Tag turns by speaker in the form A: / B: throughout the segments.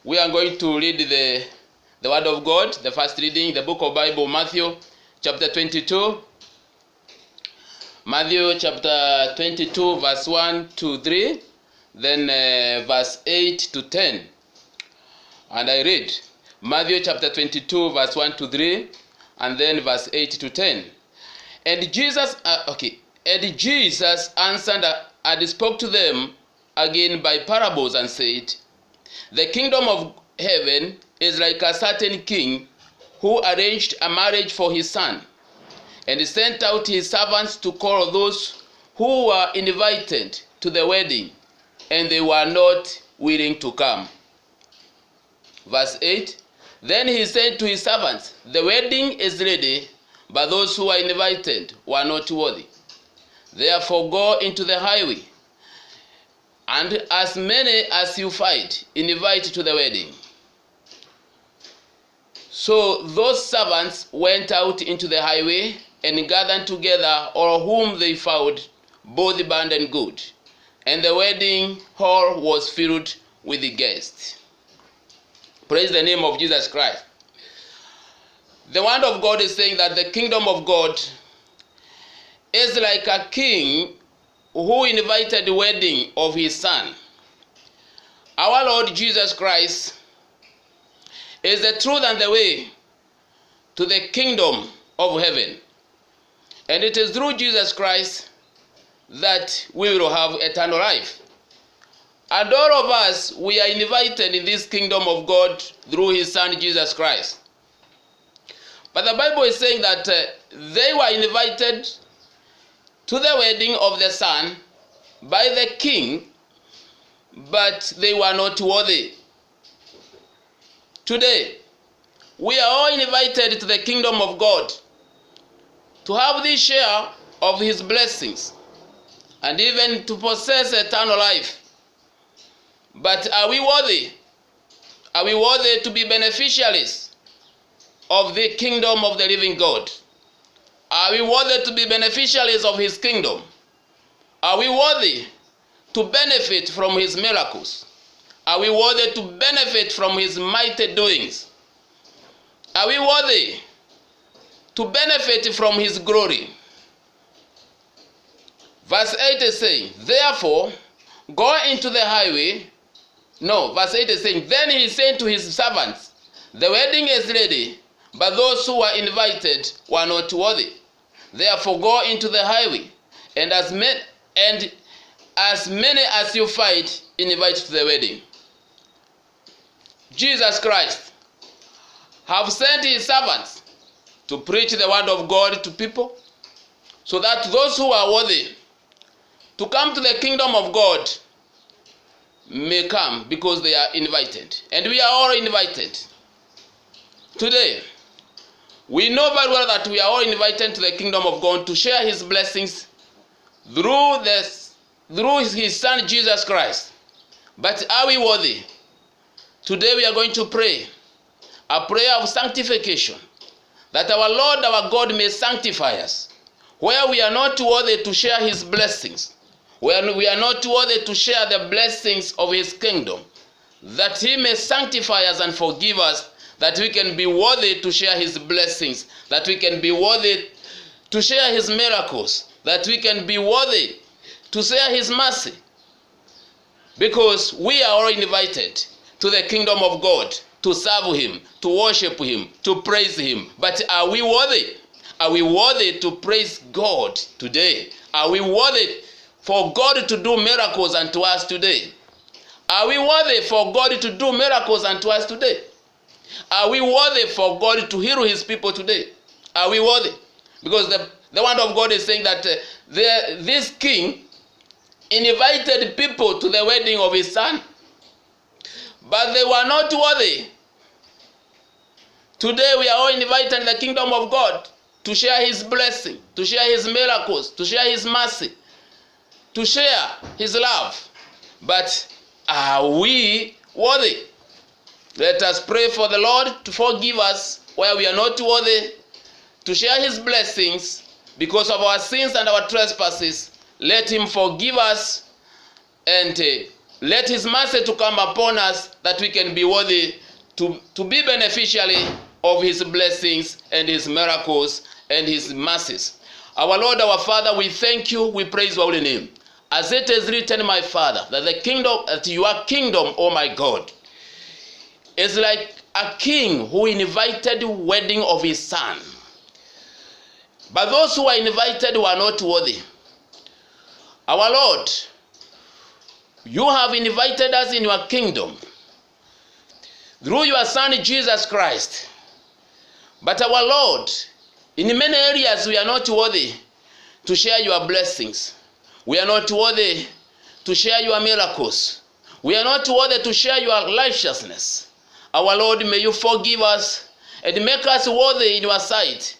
A: We are going to read the Word of God. The first reading, the book of Bible, Matthew chapter 22. Matthew chapter 22, verse 1 to 3, then verse 8 to 10. And I read Matthew chapter 22, verse 1 to 3, and then verse 8 to 10. And Jesus answered and spoke to them again by parables and said, The kingdom of heaven is like a certain king who arranged a marriage for his son, and he sent out his servants to call those who were invited to the wedding, and they were not willing to come. Verse 8, Then he said to his servants, The wedding is ready, but those who are invited were not worthy. Therefore go into the highway, and as many as you find, invite to the wedding. So those servants went out into the highway and gathered together all whom they found, both bad and good. And the wedding hall was filled with the guests. Praise the name of Jesus Christ. The word of God is saying that the kingdom of God is like a king who invited the wedding of his son. Our Lord Jesus Christ is the truth and the way to the kingdom of heaven. And it is through Jesus Christ that we will have eternal life. And all of us, we are invited in this kingdom of God through his son Jesus Christ. But the Bible is saying that they were invited to the wedding of the son by the king, but they were not worthy. Today, we are all invited to the kingdom of God to have this share of his blessings and even to possess eternal life. But are we worthy? Are we worthy to be beneficiaries of the kingdom of the living God? Are we worthy to be beneficiaries of his kingdom? Are we worthy to benefit from his miracles? Are we worthy to benefit from his mighty doings? Are we worthy to benefit from his glory? Verse 8 is saying, Therefore, go into the highway. No, verse 8 is saying, Then he said to his servants, The wedding is ready, but those who were invited were not worthy. Therefore go into the highway, and as many as you find, invite to the wedding. Jesus Christ have sent his servants to preach the word of God to people, so that those who are worthy to come to the kingdom of God may come, because they are invited. And we are all invited. Today, we know very well that we are all invited to the kingdom of God to share his blessings through his son Jesus Christ. But are we worthy? Today we are going to pray a prayer of sanctification, that our Lord, our God may sanctify us, where we are not worthy to share his blessings, where we are not worthy to share the blessings of his kingdom, that he may sanctify us and forgive us, that we can be worthy to share his blessings, that we can be worthy to share his miracles, that we can be worthy to share his mercy. Because we are all invited to the kingdom of God, to serve him, to worship him, to praise him. But are we worthy? Are we worthy to praise God today? Are we worthy for God to do miracles unto us today? Are we worthy for God to do miracles unto us today? Are we worthy for God to heal his people today? Are we worthy? Because the word of God is saying that this king invited people to the wedding of his son, but they were not worthy. Today we are all invited in the kingdom of God to share his blessing, to share his miracles, to share his mercy, to share his love. But are we worthy? Let us pray for the Lord to forgive us where we are not worthy to share his blessings because of our sins and our trespasses. Let him forgive us and let his mercy to come upon us, that we can be worthy to be beneficiary of his blessings and his miracles and his mercies. Our Lord, our Father, we thank you, we praise your holy name. As it is written, my Father, that your kingdom, oh my God, is like a king who invited the wedding of his son. But those who are invited were not worthy. Our Lord, you have invited us in your kingdom through your Son, Jesus Christ. But our Lord, in many areas we are not worthy to share your blessings. We are not worthy to share your miracles. We are not worthy to share your righteousness. Our Lord, may you forgive us and make us worthy in your sight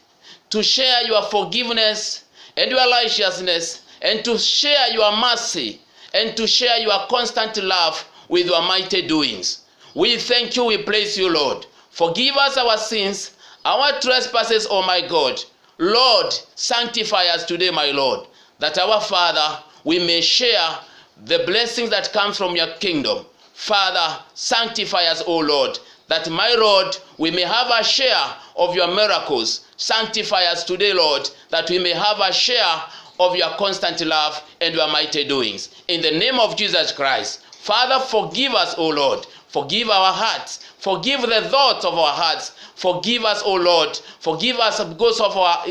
A: to share your forgiveness and your righteousness, and to share your mercy, and to share your constant love with your mighty doings. We thank you, we praise you, Lord. Forgive us our sins, our trespasses, oh my God. Lord, sanctify us today, my Lord, that our Father, we may share the blessings that come from your kingdom. Father, sanctify us, O Lord, that, my Lord, we may have a share of your miracles. Sanctify us today, Lord, that we may have a share of your constant love and your mighty doings. In the name of Jesus Christ, Father, forgive us, O Lord. Forgive our hearts. Forgive the thoughts of our hearts. Forgive us, O Lord. Forgive us because of our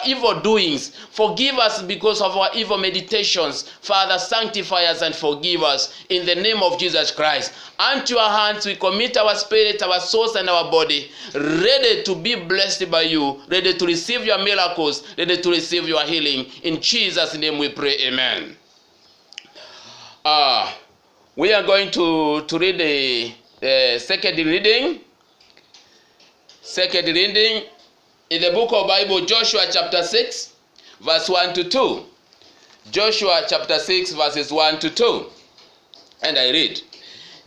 A: evil doings. Forgive us because of our evil meditations. Father, sanctify us and forgive us in the name of Jesus Christ. Unto your hands we commit our spirit, our souls, and our body, ready to be blessed by you, ready to receive your miracles, ready to receive your healing. In Jesus' name we pray, amen. We are going to read the second reading. Second reading in the book of Bible, Joshua chapter 6, verse 1 to 2. Joshua chapter 6, verses 1 to 2. And I read.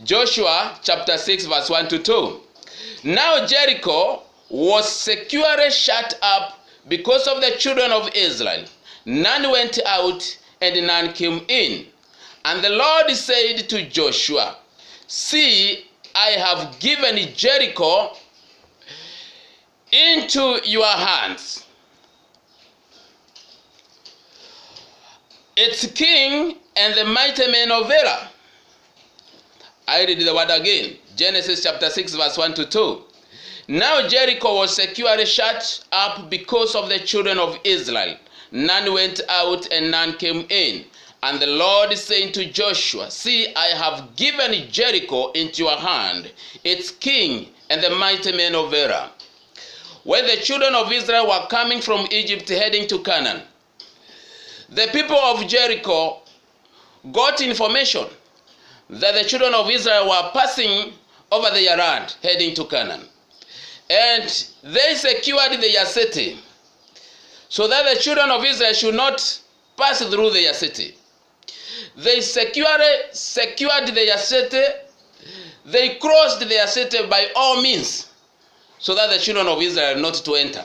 A: Joshua chapter 6, verse 1 to 2. Now Jericho was securely shut up because of the children of Israel. None went out and none came in. And the Lord said to Joshua, see, I have given Jericho into your hands, its king and the mighty men of Valor. I read the word again. Genesis chapter 6, verse 1 to 2. Now Jericho was securely shut up because of the children of Israel. None went out and none came in. And the Lord said to Joshua, see, I have given Jericho into your hand, its king and the mighty men of Valor. When the children of Israel were coming from Egypt heading to Canaan, the people of Jericho got information that the children of Israel were passing over their land heading to Canaan. And they secured their city so that the children of Israel should not pass through their city. They secured their city. They crossed their city by all means so that the children of Israel not to enter.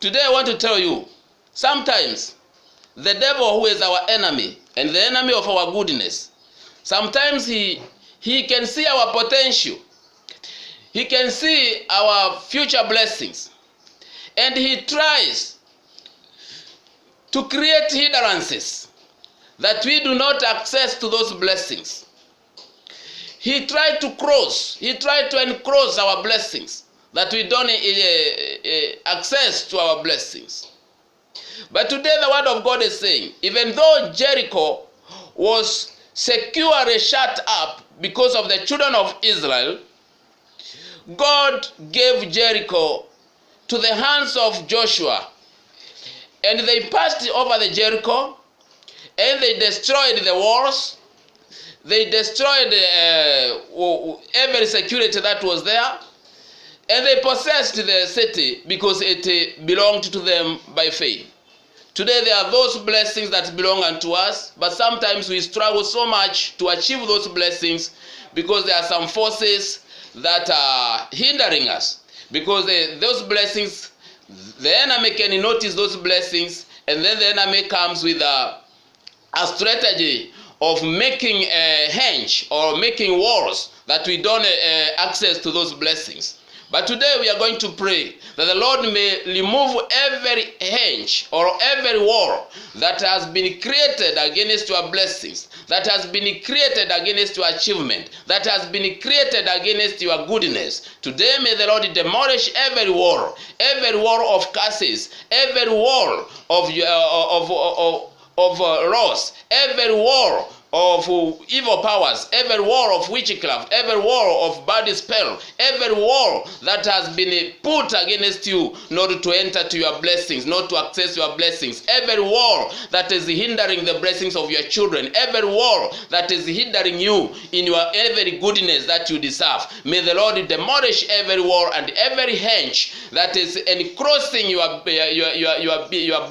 A: Today I want to tell you, sometimes the devil, who is our enemy and the enemy of our goodness, sometimes he can see our potential. He can see our future blessings. And he tries to create hindrances that we do not access to those blessings. He tried to encroach our blessings, that we don't access to our blessings. But today the word of God is saying, even though Jericho was securely shut up because of the children of Israel, God gave Jericho to the hands of Joshua. And they passed over the Jericho, and they destroyed the walls. They destroyed every security that was there. And they possessed the city because it belonged to them by faith. Today there are those blessings that belong unto us, but sometimes we struggle so much to achieve those blessings because there are some forces that are hindering us. Because those blessings, the enemy can notice those blessings, and then the enemy comes with a strategy of making a hedge or making walls that we don't access to those blessings. But today we are going to pray that the Lord may remove every hedge or every wall that has been created against your blessings, that has been created against your achievement, that has been created against your goodness. Today may the Lord demolish every wall of curses, every wall of loss, every wall of evil powers, every wall of witchcraft, every wall of bad spell, every wall that has been put against you not to enter to your blessings, not to access your blessings, every wall that is hindering the blessings of your children, every wall that is hindering you in your every goodness that you deserve. May the Lord demolish every wall and every hedge that is encroaching your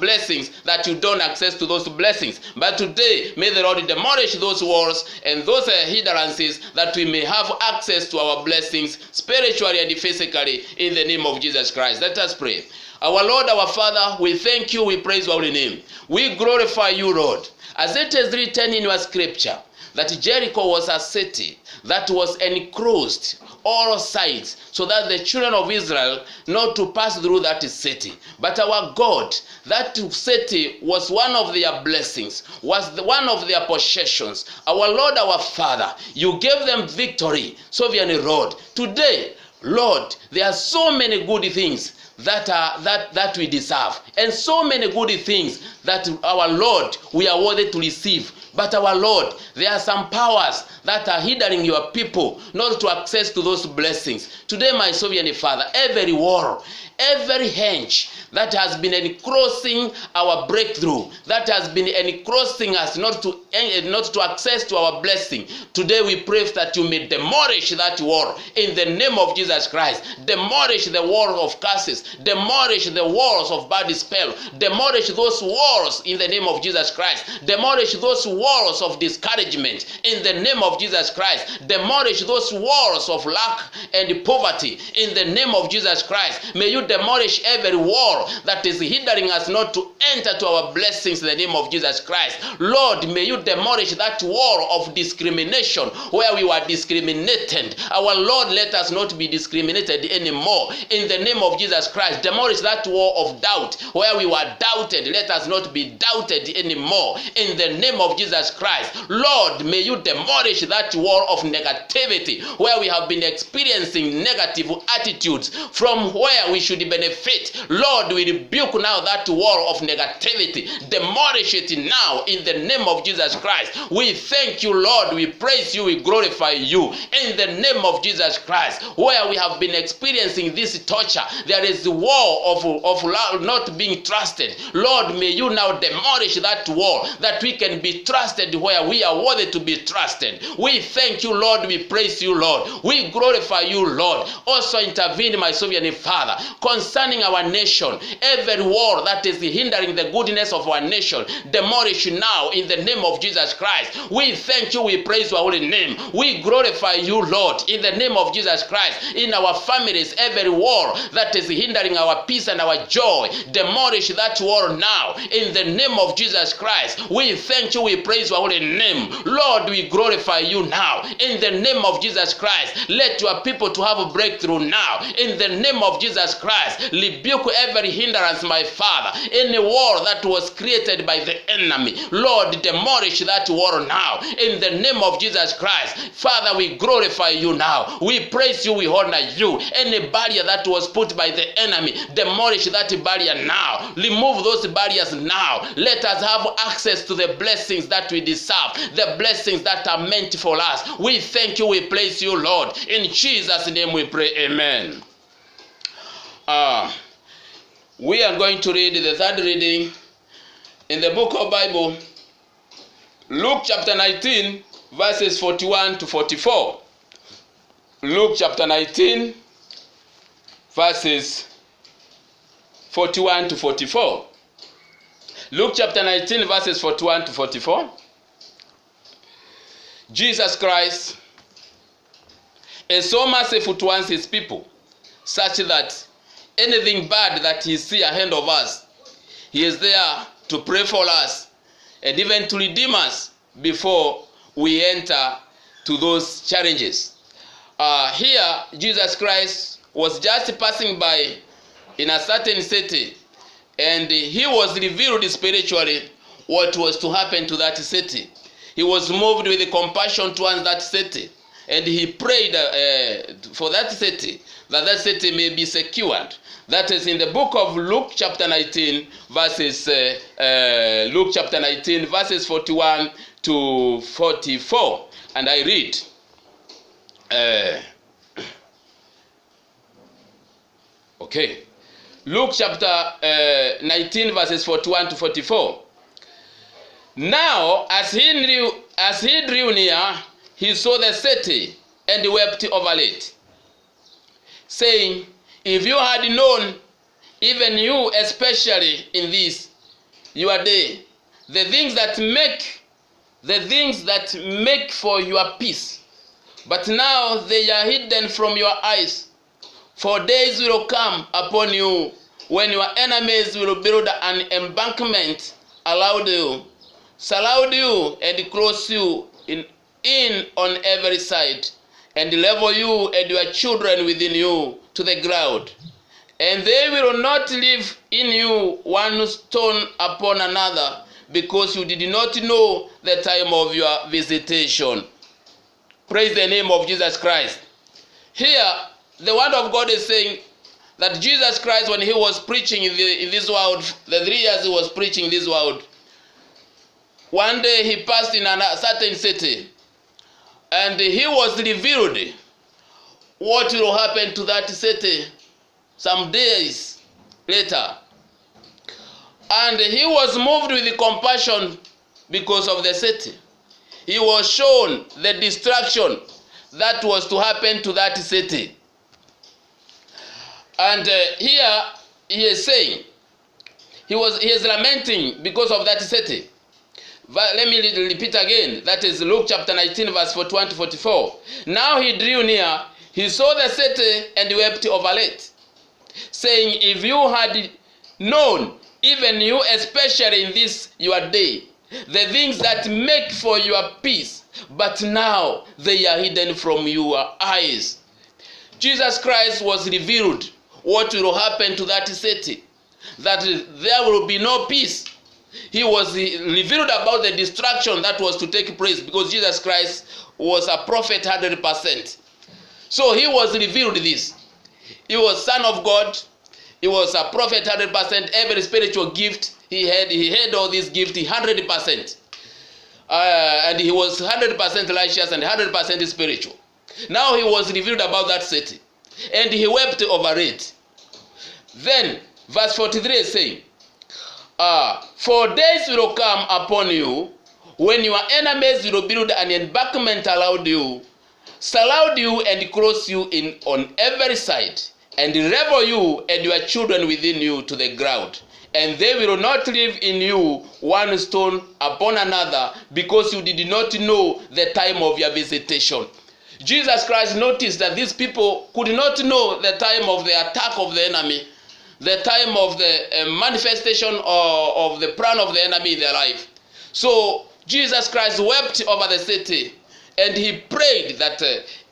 A: blessings, that you don't access to those blessings. But today, may the Lord demolish those walls and those hindrances, that we may have access to our blessings spiritually and physically, in the name of Jesus Christ. Let us pray. Our Lord, our Father, we thank you, we praise your holy name. We glorify you, Lord. As it is written in your scripture, that Jericho was a city that was enclosed all sides, so that the children of Israel not to pass through that city. But our God, that city was one of their blessings, was one of their possessions. Our Lord, our Father, you gave them victory, sovereign Lord. Today, Lord, there are so many good things that we deserve, and so many good things that our Lord we are worthy to receive. But our Lord, there are some powers that are hindering your people not to access to those blessings. Today, my sovereign Father, every wall, every hedge that has been encroaching our breakthrough, that has been encroaching us not to access to our blessing, today we pray that you may demolish that wall in the name of Jesus Christ. Demolish the wall of curses, demolish the walls of bad spell, demolish those walls in the name of Jesus Christ, demolish those walls of discouragement in the name of Jesus Christ, demolish those walls of lack and poverty in the name of Jesus Christ. May you demolish every wall that is hindering us not to enter to our blessings in the name of Jesus Christ. Lord, may you demolish that wall of discrimination where we were discriminated. Our Lord, let us not be discriminated anymore in the name of Jesus Christ. Demolish that wall of doubt where we were doubted. Let us not be doubted anymore in the name of Jesus Christ. Lord, may you demolish that wall of negativity where we have been experiencing negative attitudes from where we should benefit. Lord, we rebuke now that wall of negativity. Demolish it now in the name of Jesus Christ. We thank you, Lord. We praise you. We glorify you in the name of Jesus Christ. Where we have been experiencing this torture, there is a wall of not being trusted. Lord, may you now demolish that wall, that we can be trusted where we are worthy to be trusted. We thank you, Lord. We praise you, Lord. We glorify you, Lord. Also intervene, my sovereign Father, concerning our nation. Every wall that is hindering the goodness of our nation, demolish now in the name of Jesus Christ. We thank you. We praise your holy name. We glorify you, Lord, in the name of Jesus Christ. In our families, every wall that is hindering our peace and our joy, demolish that wall now in the name of Jesus Christ. We thank you. We praise your holy name. Lord, we glorify you now in the name of Jesus Christ. Let your people to have a breakthrough now in the name of Jesus Christ. Rebuke every hindrance, my Father. Any wall that was created by the enemy, Lord, demolish that wall now in the name of Jesus Christ. Father, we glorify you now. We praise you. We honor you. Any barrier that was put by the enemy, demolish that barrier now. Remove those barriers now. Let us have access to the blessings that we deserve, the blessings that are meant for us. We thank you. We praise you, Lord. In Jesus' name we pray. Amen. We are going to read the third reading in the book of Bible, Luke chapter 19, verses 41 to 44. Luke chapter 19, verses 41 to 44. Luke chapter 19, verses 41 to 44. Jesus Christ is so merciful towards his people, such that anything bad that he sees ahead of us, he is there to pray for us and even to redeem us before we enter to those challenges. Here, Jesus Christ was just passing by in a certain city, and he was revealed spiritually what was to happen to that city. He was moved with compassion towards that city, and he prayed for that city, that city may be secured. That is in the book of Luke chapter 19, verses 41 to 44. And I read, Luke chapter 19, verses 41 to 44. Now, as he drew near, he saw the city and wept over it, saying, if you had known, even you especially in this your day, the things that make for your peace, but now they are hidden from your eyes. For days will come upon you when your enemies will build an embankment around you, surround you and close you in on every side, and level you and your children within you to the ground. And they will not leave in you one stone upon another, because you did not know the time of your visitation. Praise the name of Jesus Christ. Here, the word of God is saying that Jesus Christ, when he was preaching in this world, the 3 years he was preaching this world, one day he passed in a certain city, and he was revealed what will happen to that city some days later. And he was moved with compassion because of the city. He was shown the destruction that was to happen to that city. And here he is saying, he is lamenting because of that city. Let me repeat again. That is Luke chapter 19, verse 41 to 44. Now he drew near, he saw the city and wept over it, saying, if you had known, even you especially in this your day, the things that make for your peace, but now they are hidden from your eyes. Jesus Christ was revealed what will happen to that city, that there will be no peace. He was revealed about the destruction that was to take place, because Jesus Christ was a prophet 100%. So he was revealed this. He was Son of God. He was a prophet 100%. Every spiritual gift he had all these gifts 100%. And he was 100% righteous and 100% spiritual. Now he was revealed about that city, and he wept over it. Then verse 43 is saying, for days will come upon you when your enemies will build an embankment around you, surround you and close you in on every side, and level you and your children within you to the ground. And they will not leave in you one stone upon another, because you did not know the time of your visitation. Jesus Christ noticed that these people could not know the time of the attack of the enemy, the time of the manifestation of the plan of the enemy in their life. So Jesus Christ wept over the city, and he prayed that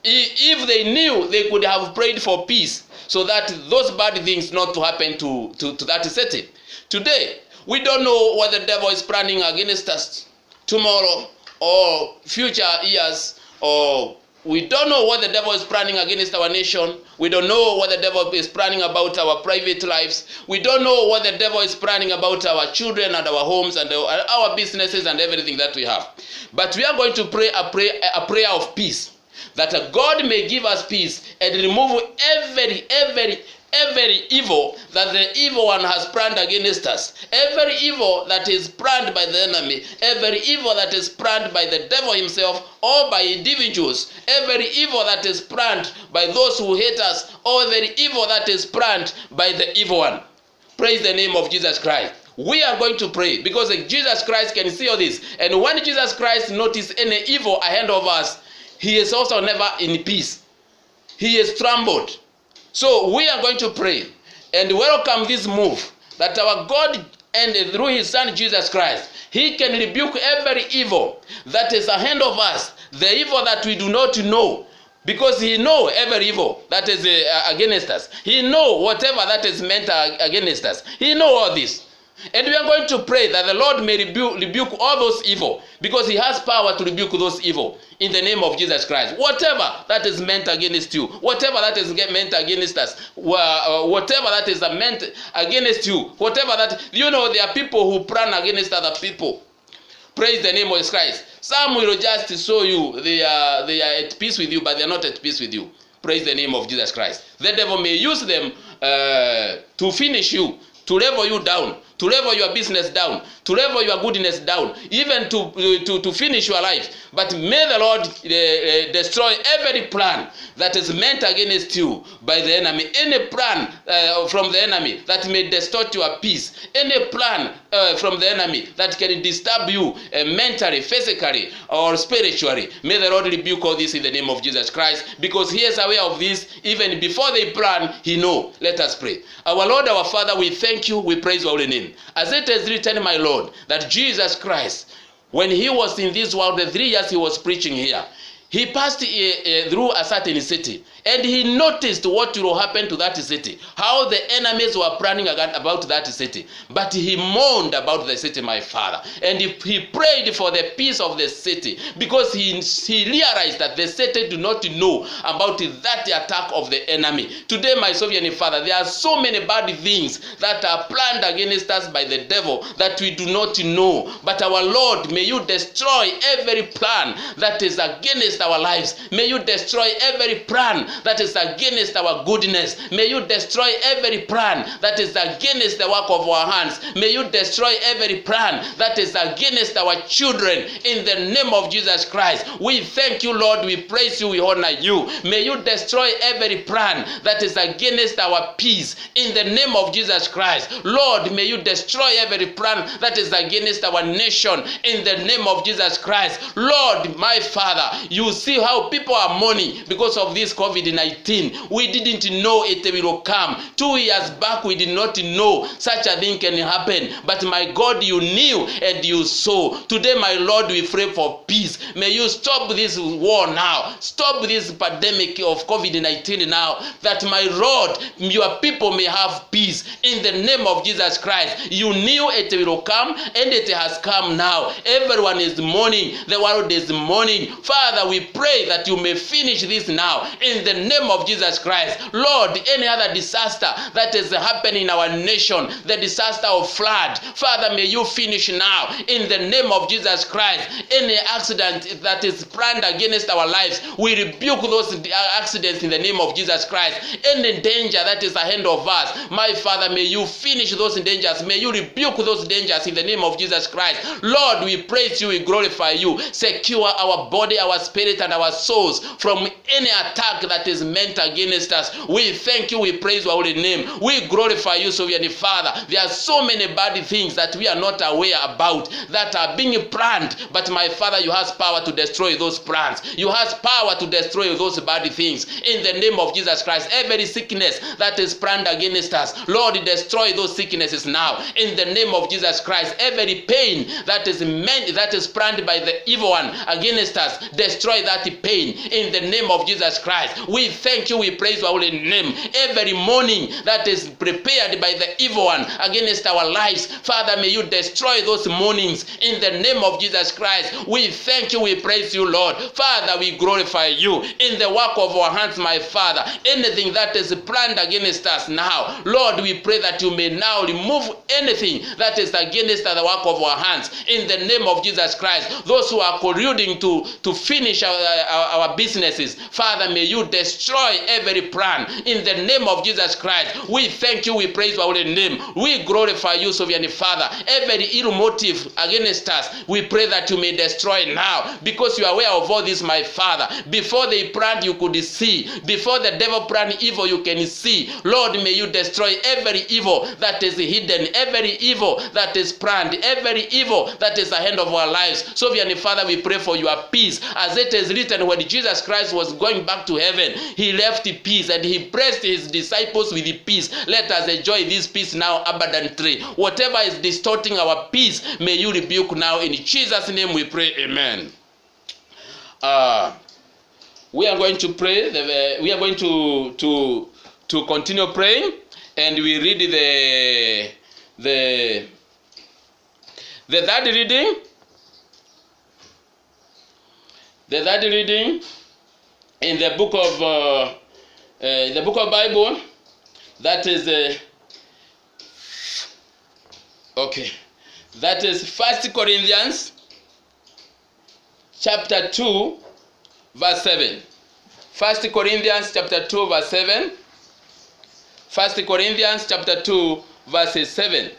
A: if they knew, they could have prayed for peace, so that those bad things not to happen to that city. Today, we don't know what the devil is planning against us tomorrow or future years, or we don't know what the devil is planning against our nation. We don't know what the devil is planning about our private lives. We don't know what the devil is planning about our children and our homes and our businesses and everything that we have. But we are going to pray a prayer of peace, that God may give us peace and remove every evil that the evil one has planned against us, every evil that is planned by the enemy, every evil that is planned by the devil himself or by individuals, every evil that is planned by those who hate us, or every evil that is planned by the evil one. Praise the name of Jesus Christ. We are going to pray, because Jesus Christ can see all this. And when Jesus Christ notices any evil ahead of us, he is also never in peace. He is trembled. So we are going to pray and welcome this move, that our God and through his son Jesus Christ, he can rebuke every evil that is ahead of us, the evil that we do not know. Because he knows every evil that is against us. He knows whatever that is meant against us. He knows all this. And we are going to pray that the Lord may rebuke all those evil, because he has power to rebuke those evil in the name of Jesus Christ. Whatever that is meant against you, whatever that is meant against us, whatever that is meant against you, whatever that, you know, there are people who plan against other people. Praise the name of Jesus Christ. Some will just show you they are at peace with you, but they are not at peace with you. Praise the name of Jesus Christ. The devil may use them to finish you, to level you down, to level your business down, to level your goodness down, even to finish your life. But may the Lord destroy every plan that is meant against you by the enemy. Any plan from the enemy that may distort your peace. Any plan from the enemy that can disturb you mentally, physically, or spiritually. May the Lord rebuke all this in the name of Jesus Christ, because he is aware of this. Even before they plan, he knows. Let us pray. Our Lord, our Father, we thank you, we praise your holy name. As it is written, my Lord, that Jesus Christ, when he was in this world, the 3 years he was preaching here, he passed through a certain city, and he noticed what will happen to that city, how the enemies were planning about that city. But he mourned about the city, my Father, and he prayed for the peace of the city, because he realized that the city do not know about that attack of the enemy. Today, my sovereign Father, there are so many bad things that are planned against us by the devil that we do not know. But our Lord, may you destroy every plan that is against our lives. May you destroy every plan that is against our goodness. May you destroy every plan that is against the work of our hands. May you destroy every plan that is against our children in the name of Jesus Christ. We thank you, Lord. We praise you. We honor you. May you destroy every plan that is against our peace in the name of Jesus Christ. Lord, may you destroy every plan that is against our nation in the name of Jesus Christ. Lord, my Father, you see how people are mourning because of this COVID-19. We didn't know it will come. 2 years back, we did not know such a thing can happen. But my God, you knew and you saw. Today, my Lord, we pray for peace. May you stop this war now. Stop this pandemic of COVID-19 now. That, my Lord, your people may have peace in the name of Jesus Christ. You knew it will come, and it has come now. Everyone is mourning. The world is mourning. Father, we pray that you may finish this now in the name of Jesus Christ. Lord, any other disaster that is happening in our nation, the disaster of flood, Father, may you finish now in the name of Jesus Christ. Any accident that is planned against our lives, we rebuke those accidents in the name of Jesus Christ. Any danger that is ahead of us, my Father, may you finish those dangers. May you rebuke those dangers in the name of Jesus Christ. Lord, we praise you, we glorify you. Secure our body, our spirit, and our souls from any attack that is meant against us. We thank you, we praise your holy name. We glorify you, sovereign Father. There are so many bad things that we are not aware about that are being planned, but my Father, you have power to destroy those plans. You have power to destroy those bad things in the name of Jesus Christ. Every sickness that is planned against us, Lord, destroy those sicknesses now in the name of Jesus Christ. Every pain that is planned by the evil one against us, destroy that pain in the name of Jesus Christ. We thank you, we praise your holy name. Every morning that is prepared by the evil one against our lives, Father, may you destroy those mornings in the name of Jesus Christ. We thank you, we praise you, Lord. Father, we glorify you in the work of our hands, my Father. Anything that is planned against us now, Lord, we pray that you may now remove anything that is against the work of our hands in the name of Jesus Christ. Those who are colluding to finish our businesses, Father, may you destroy every plan in the name of Jesus Christ. We thank you, we praise your holy name. We glorify you, sovereign Father. Every ill motive against us, we pray that you may destroy now, because you are aware of all this, my Father. Before they planned, you could see. Before the devil planned evil, you can see. Lord, may you destroy every evil that is hidden, every evil that is planned, every evil that is ahead of our lives. Sovereign Father, we pray for your peace as it it is written, when Jesus Christ was going back to heaven, he left peace and he blessed his disciples with the peace. Let us enjoy this peace now abundantly. Whatever is distorting our peace, may you rebuke now. In Jesus' name we pray, amen. We are going to pray. We are going to continue praying, and we read the third reading. The third reading in the book of Bible, that is that is 1 Corinthians chapter 2 verse 7. 1 Corinthians chapter 2 verse 7. 1 Corinthians chapter 2 verse 7.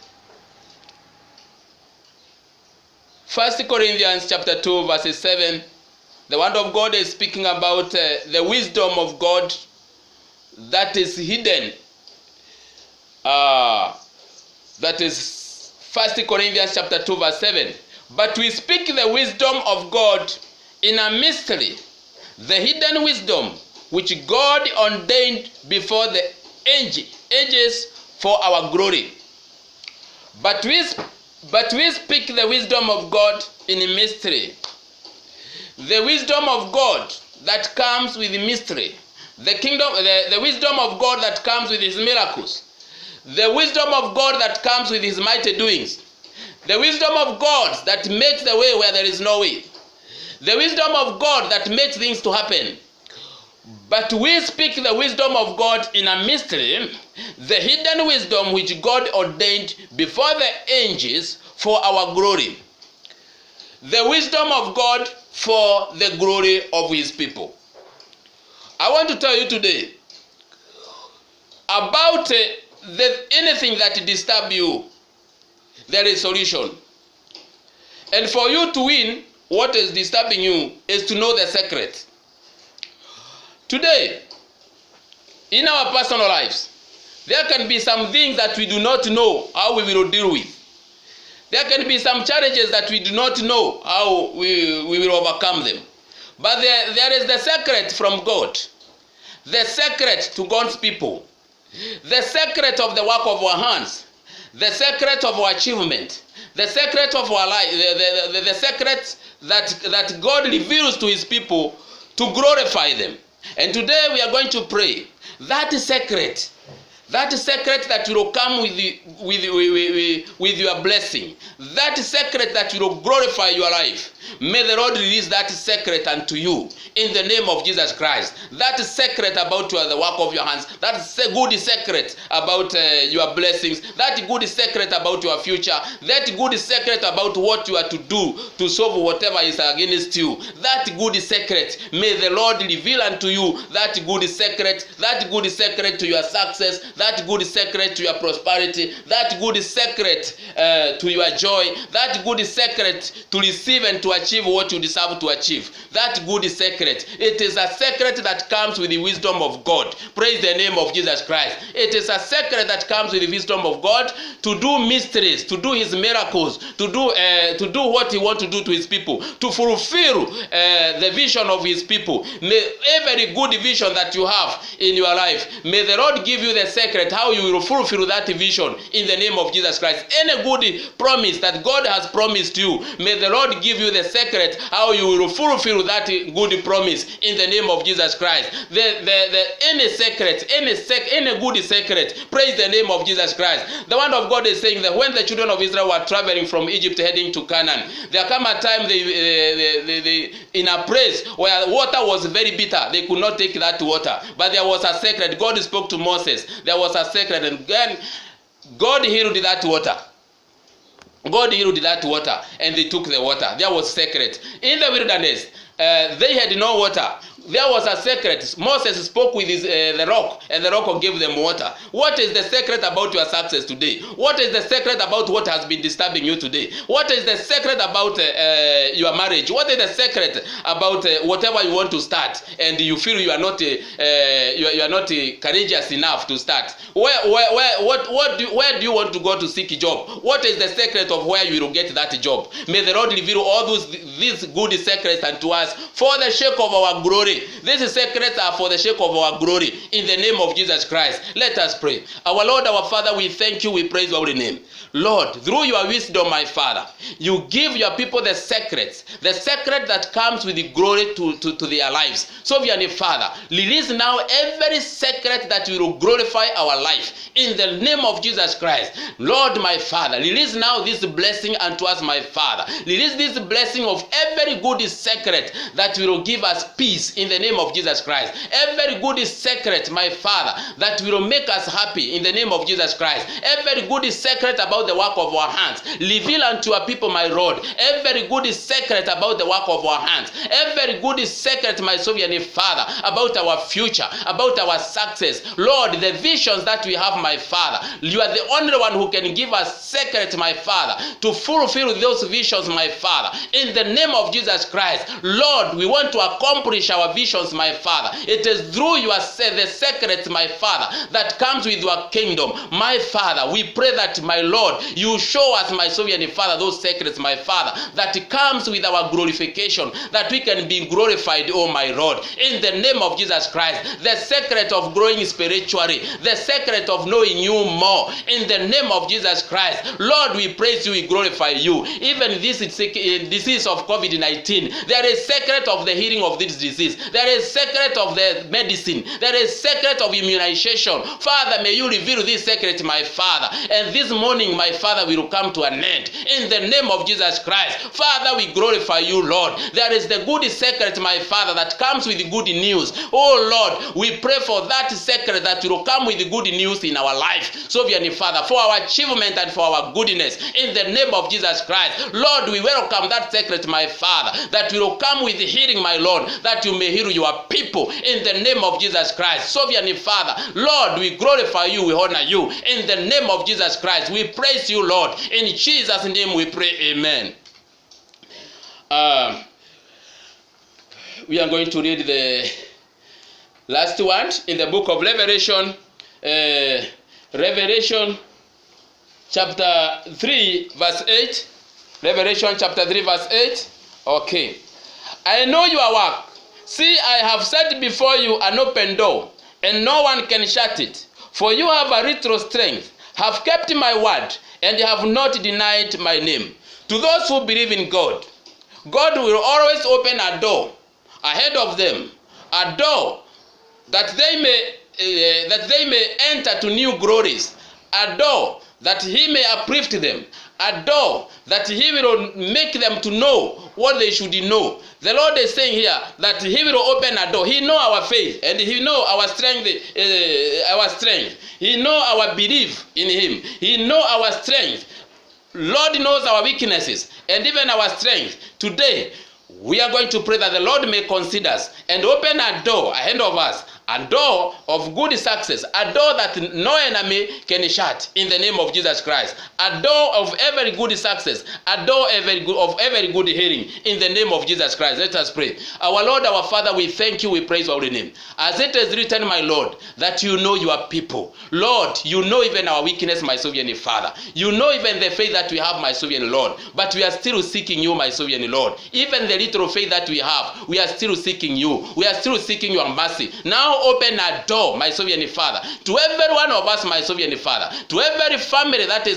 A: 1 Corinthians chapter 2 verse 7. The word of God is speaking about the wisdom of God that is hidden. That is 1 Corinthians chapter 2 verse 7. But we speak the wisdom of God in a mystery, the hidden wisdom which God ordained before the ages for our glory. But we speak the wisdom of God in a mystery. The wisdom of God that comes with mystery. The wisdom of God that comes with his miracles. The wisdom of God that comes with his mighty doings. The wisdom of God that makes the way where there is no way. The wisdom of God that makes things to happen. But we speak the wisdom of God in a mystery, the hidden wisdom which God ordained before the ages for our glory. The wisdom of God for the glory of his people. I want to tell you today about anything that disturbs you. There is solution. And for you to win what is disturbing you is to know the secret. Today, in our personal lives, there can be some things that we do not know how we will deal with. There can be some challenges that we do not know how we will overcome them. But there is the secret from God. The secret to God's people. The secret of the work of our hands. The secret of our achievement. The secret of our life. The secret that God reveals to his people to glorify them. And today we are going to pray that secret that will come with your blessing, that secret that will glorify your life. May the Lord release that secret unto you in the name of Jesus Christ. That secret about the work of your hands, that good secret about your blessings, that good secret about your future, that good secret about what you are to do to solve whatever is against you. That good secret, may the Lord reveal unto you that good secret to your success, that good secret to your prosperity, that good secret to your joy, that good secret to receive and to achieve what you deserve to achieve. That good secret. It is a secret that comes with the wisdom of God. Praise the name of Jesus Christ. It is a secret that comes with the wisdom of God to do mysteries, to do his miracles, to do what he wants to do to his people, to fulfill the vision of his people. May every good vision that you have in your life, may the Lord give you the secret how you will fulfill that vision in the name of Jesus Christ. Any good promise that God has promised you, may the Lord give you the secret how you will fulfill that good promise in the name of Jesus Christ. Any good secret, praise the name of Jesus Christ. The word of God is saying that when the children of Israel were traveling from Egypt heading to Canaan, there came a time they in a place where water was very bitter. They could not take that water, but there was a secret. God spoke to Moses. There was a secret, and then God healed that water. God healed that water, and they took the water. There was secret. In the wilderness, they had no water. there was a secret. Moses spoke with the rock, and the rock gave them water. What is the secret about your success today? What is the secret about what has been disturbing you today? What is the secret about your marriage? What is the secret about whatever you want to start, and you feel you are not courageous enough to start? Where do you want to go to seek a job? What is the secret of where you will get that job? May the Lord reveal all these good secrets unto us for the sake of our glory. These secrets are for the sake of our glory. In the name of Jesus Christ, let us pray. Our Lord, our Father, we thank you, we praise your holy name. Lord, through your wisdom, my Father, you give your people the secret that comes with the glory to their lives. So, Father, release now every secret that will glorify our life. In the name of Jesus Christ, Lord, my Father, release now this blessing unto us, my Father. Release this blessing of every good secret that will give us peace in the name of Jesus Christ. Every good secret, my Father, that will make us happy in the name of Jesus Christ. Every good secret about the work of our hands, reveal unto our people, my Lord. Every good secret about the work of our hands. Every good secret, my Sovereign Father, about our future, about our success. Lord, the visions that we have, my Father, you are the only one who can give us secret, my Father, to fulfill those visions, my Father. In the name of Jesus Christ, Lord, we want to accomplish our visions, my Father. It is through the secret, my Father, that comes with your kingdom. My Father, we pray that, my Lord, you show us, my Sovereign Father, those secrets, my Father, that comes with our glorification, that we can be glorified, oh my Lord. In the name of Jesus Christ, the secret of growing spiritually, the secret of knowing you more. In the name of Jesus Christ, Lord, we praise you, we glorify you. Even this disease of COVID-19, there is secret of the healing of this disease. There is secret of the medicine. There is secret of immunization. Father, may you reveal this secret, my Father. And this morning, my Father, will come to an end. In the name of Jesus Christ, Father, we glorify you, Lord. There is the good secret, my Father, that comes with good news. Oh Lord, we pray for that secret that will come with good news in our life. So, Father, for our achievement and for our goodness, in the name of Jesus Christ, Lord, we welcome that secret, my Father, that will come with healing, my Lord, that you may heal your people in the name of Jesus Christ. So, Father, Lord, we glorify you, we honor you in the name of Jesus Christ. We praise you, Lord. In Jesus' name we pray, amen. We are going to read the last one in the book of Revelation. Revelation chapter 3 verse 8. Revelation chapter 3 verse 8. Okay. I know your work. See, I have set before you an open door, and no one can shut it. For you have a little strength, have kept my word, and have not denied my name. To those who believe in God, God will always open a door ahead of them, a door that they may enter to new glories, a door that he may uplift them, a door that he will make them to know what they should know. The Lord is saying here that he will open a door. He know our faith, and he know our strength, He know our belief in him. He know our strength. Lord knows our weaknesses and even our strength. Today, we are going to pray that the Lord may consider us and open a door ahead of us, a door of good success, a door that no enemy can shut in the name of Jesus Christ, a door of every good success, a door of every good healing in the name of Jesus Christ. Let us pray. Our Lord, our Father, we thank you, we praise your holy name. As it is written, my Lord, that you know your people. Lord, you know even our weakness, my sovereign Father. You know even the faith that we have, my sovereign Lord. But we are still seeking you, my sovereign Lord. Even the little faith that we have, we are still seeking you. We are still seeking your mercy. Now open a door, my sovereign Father, to every one of us, my sovereign Father, to every family that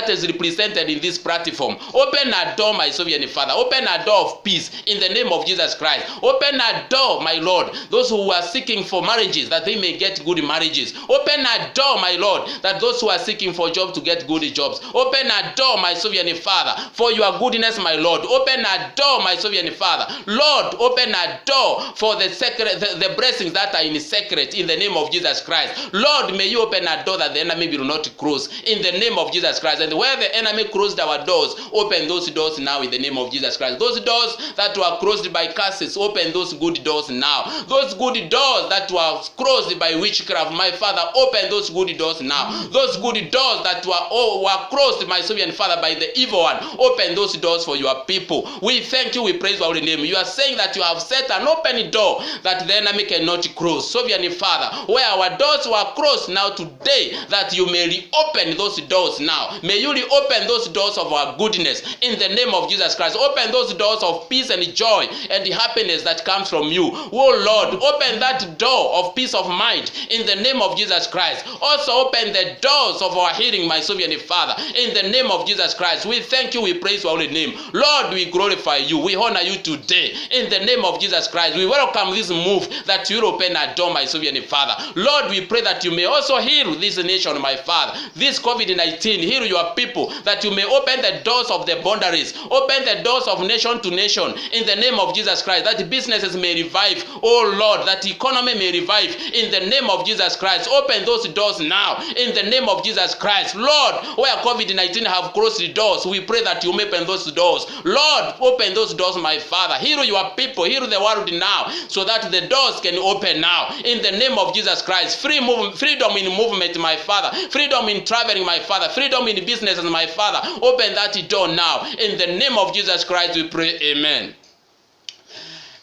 A: is represented in this platform. Open a door, my sovereign Father. Open a door of peace in the name of Jesus Christ. Open a door, my Lord, those who are seeking for marriages, that they may get good marriages. Open a door, my Lord, that those who are seeking for jobs to get good jobs. Open a door, my sovereign Father, for your goodness, my Lord. Open a door, my sovereign Father. Lord, open a door for the blessings that that are in secret in the name of Jesus Christ. Lord, may you open a door that the enemy will not close in the name of Jesus Christ. And where the enemy closed our doors, open those doors now in the name of Jesus Christ. Those doors that were closed by curses, open those good doors now. Those good doors that were closed by witchcraft, my Father, open those good doors now. Those good doors that were closed, my sovereign Father, by the evil one, open those doors for your people. We thank you, we praise your holy name. You are saying that you have set an open door that the enemy cannot close. Sovereign Father, where our doors were closed now today, that you may reopen those doors now. May you reopen those doors of our goodness in the name of Jesus Christ. Open those doors of peace and joy and the happiness that comes from you. Oh Lord, open that door of peace of mind in the name of Jesus Christ. Also open the doors of our healing, my sovereign Father, in the name of Jesus Christ. We thank you, we praise your holy name. Lord, we glorify you, we honor you today in the name of Jesus Christ. We welcome this move that you will open a door, my sovereign Father. Lord, we pray that you may also heal this nation, my Father. This COVID-19, heal your people, that you may open the doors of the boundaries, open the doors of nation to nation in the name of Jesus Christ, that businesses may revive, oh Lord, that economy may revive in the name of Jesus Christ. Open those doors now in the name of Jesus Christ. Lord, where COVID-19 have closed the doors, we pray that you may open those doors. Lord, open those doors, my Father. Heal your people, heal the world now, so that the doors can open now in the name of Jesus Christ. Freedom in movement, my Father. Freedom in traveling, my Father. Freedom in businesses, my Father. Open that door now in the name of Jesus Christ. We pray, amen.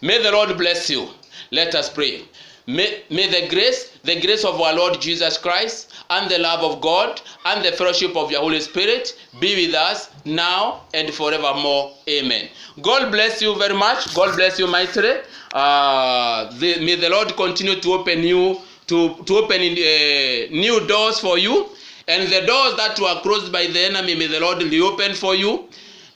A: May the Lord bless you. Let us pray. May the grace of our Lord Jesus Christ and the love of God and the fellowship of your Holy Spirit be with us now and forevermore. Amen. God bless you very much. God bless you mightily. May the Lord continue to open you to open new doors for you, and the doors that were closed by the enemy, may the Lord reopen for you.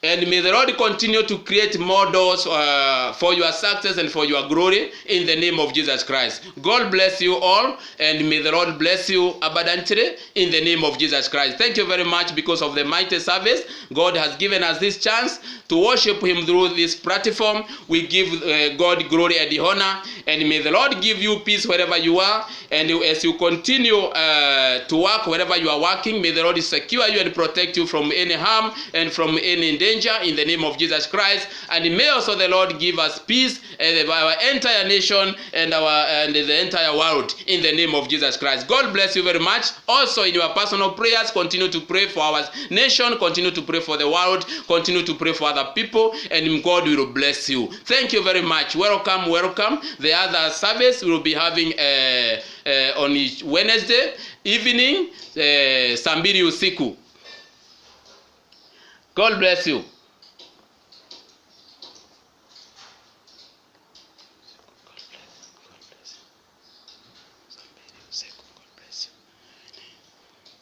A: And may the Lord continue to create more doors for your success and for your glory in the name of Jesus Christ. God bless you all, and may the Lord bless you abundantly in the name of Jesus Christ. Thank you very much because of the mighty service. God has given us this chance to worship him through this platform. We give God glory and honor, and may the Lord give you peace wherever you are. And as you continue to work wherever you are working, may the Lord secure you and protect you from any harm and from any danger in the name of Jesus Christ. And may also the Lord give us peace and our entire nation and the entire world in the name of Jesus Christ. God bless you very much. Also in your personal prayers, continue to pray for our nation, continue to pray for the world, continue to pray for other people, and God will bless you. Thank you very much. Welcome, welcome. The other service will be having on Wednesday evening, saa 2 usiku. God bless you.